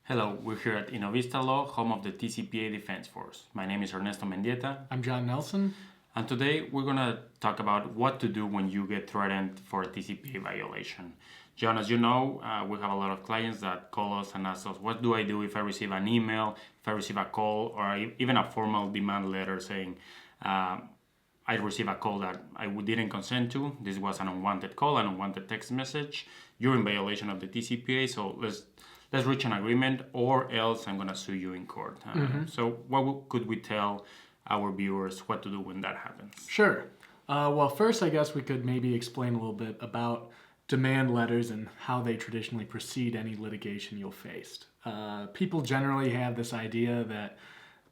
Hello, we're here at Innovista Law, home of the TCPA Defense Force. My name is Ernesto Mendieta, I'm John Nelson. and today we're going to talk about what to do when you get threatened for a TCPA violation. John, as you know, we have a lot of clients that call us and ask us, what do I do if I receive an email, if I receive a call, or even a formal demand letter saying, I received a call that I didn't consent to. This was an unwanted call, an unwanted text message. You're in violation of the TCPA, so let's reach an agreement, or else I'm going to sue you in court. So what could we tell our viewers what to do when that happens? Sure. Well, first, I guess we could maybe explain a little bit about demand letters and how they traditionally precede any litigation you'll face. People generally have this idea that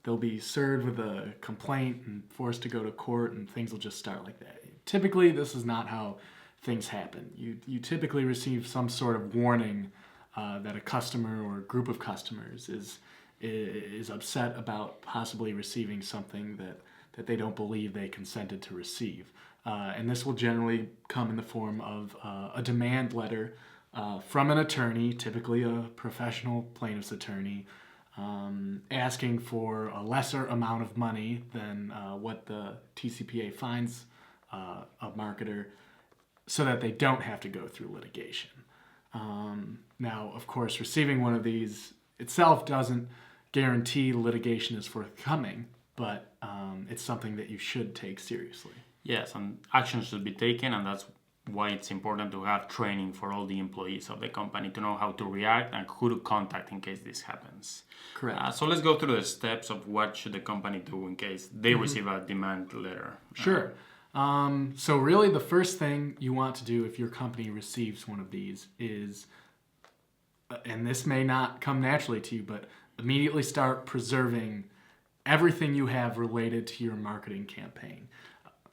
they'll be served with a complaint and forced to go to court and things will just start like that. Typically, this is not how things happen. You typically receive some sort of warning that a customer or a group of customers is upset about possibly receiving something that they don't believe they consented to receive. And this will generally come in the form of a demand letter from an attorney, typically a professional plaintiff's attorney, asking for a lesser amount of money than what the TCPA fines a marketer so that they don't have to go through litigation. Now, of course, receiving one of these itself doesn't guarantee litigation is forthcoming, but it's something that you should take seriously. Yes, and action should be taken, and that's why it's important to have training for all the employees of the company to know how to react and who to contact in case this happens. Correct. So let's go through the steps of what should the company do in case they receive a demand letter. Sure. So really the first thing you want to do if your company receives one of these is, and this may not come naturally to you, but immediately start preserving everything you have related to your marketing campaign.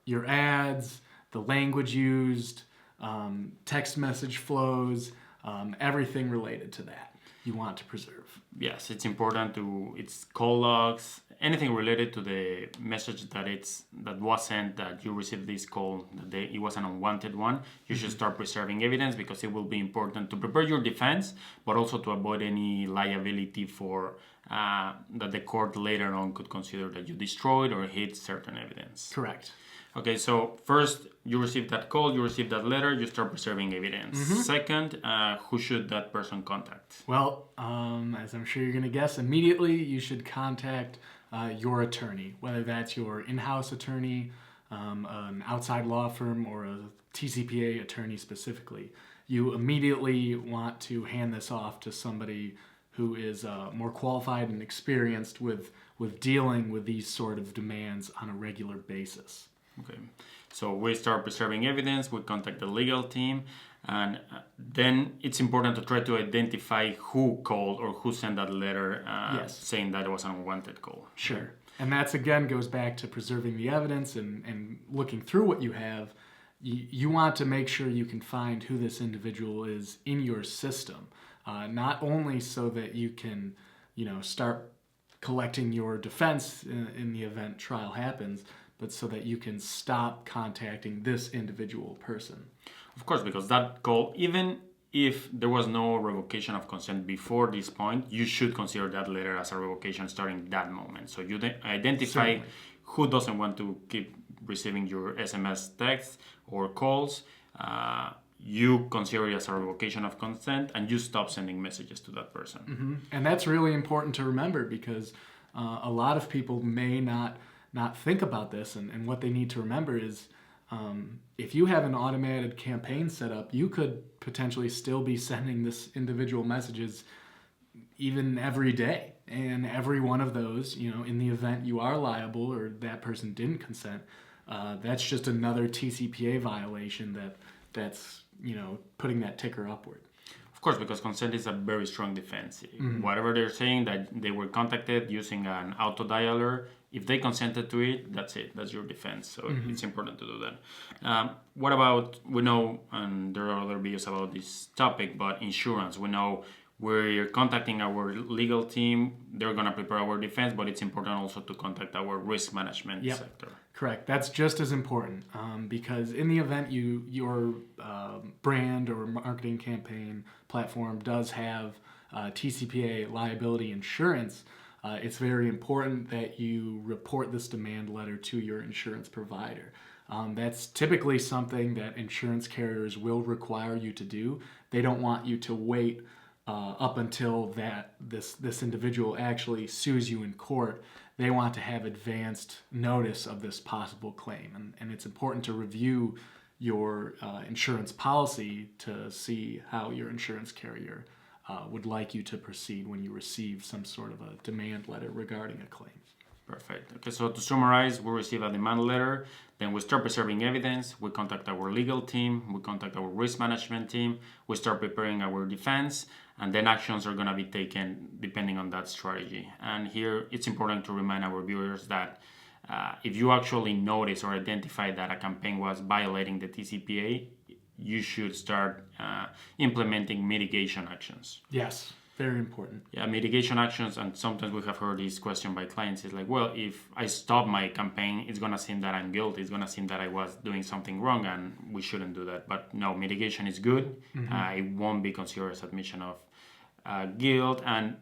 Your ads, the language used, text message flows, everything related to that you want to preserve. Yes, it's important it's call logs, anything related to the message that was sent, that you received this call, it was an unwanted one. You should start preserving evidence because it will be important to prepare your defense, but also to avoid any liability for that the court later on could consider that you destroyed or hid certain evidence. Correct. Okay, so first you receive that call, you receive that letter, you start preserving evidence. Second, who should that person contact? Well, as I'm sure you're going to guess, immediately you should contact your attorney, whether that's your in-house attorney, an outside law firm, or a TCPA attorney specifically. You immediately want to hand this off to somebody who is more qualified and experienced with dealing with these sort of demands on a regular basis. Okay, so we start preserving evidence, we contact the legal team, and then it's important to try to identify who called or who sent that letter saying that it was an unwanted call. Sure. And that's, again, goes back to preserving the evidence and looking through what you have. You want to make sure you can find who this individual is in your system, not only so that you can, start collecting your defense in the event trial happens, but so that you can stop contacting this individual person. Of course, because that call, even if there was no revocation of consent before this point, you should consider that letter as a revocation starting that moment. So you identify who doesn't want to keep receiving your SMS texts or calls. You consider it as a revocation of consent, and you stop sending messages to that person. Mm-hmm. And that's really important to remember because a lot of people may not think about this, and what they need to remember is if you have an automated campaign set up, you could potentially still be sending this individual messages even every day. And every one of those, in the event you are liable or that person didn't consent, that's just another TCPA violation that's putting that ticker upward. Of course, because consent is a very strong defense. Whatever they're saying, that they were contacted using an auto dialer, if they consented to it, that's it. That's your defense. So it's important to do that. What about, we know, and there are other videos about this topic, but insurance. We know we're contacting our legal team. They're going to prepare our defense, but it's important also to contact our risk management sector. Correct. That's just as important because in the event your brand or marketing campaign platform does have TCPA liability insurance, it's very important that you report this demand letter to your insurance provider. That's typically something that insurance carriers will require you to do. They don't want you to wait up until this individual actually sues you in court. They want to have advanced notice of this possible claim. And it's important to review your insurance policy to see how your insurance carrier would like you to proceed when you receive some sort of a demand letter regarding a claim. Perfect. Okay, so to summarize, we receive a demand letter, then we start preserving evidence, we contact our legal team, we contact our risk management team, we start preparing our defense, and then actions are going to be taken depending on that strategy. And here it's important to remind our viewers that if you actually notice or identify that a campaign was violating the TCPA, you should start implementing mitigation actions. Yes. Very important. Yeah, mitigation actions, and sometimes we have heard this question by clients, is like, well, if I stop my campaign, it's going to seem that I'm guilty, it's going to seem that I was doing something wrong, and we shouldn't do that. But no, mitigation is good. It won't be considered as admission of guilt, and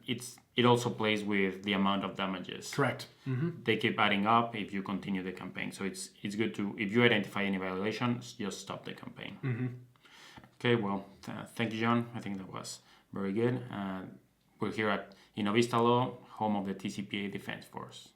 it also plays with the amount of damages. Correct. They keep adding up if you continue the campaign. So it's good to, if you identify any violations, just stop the campaign. Okay, well, thank you, John. I think that was very good. We're here at Innovista Law, home of the TCPA Defense Force.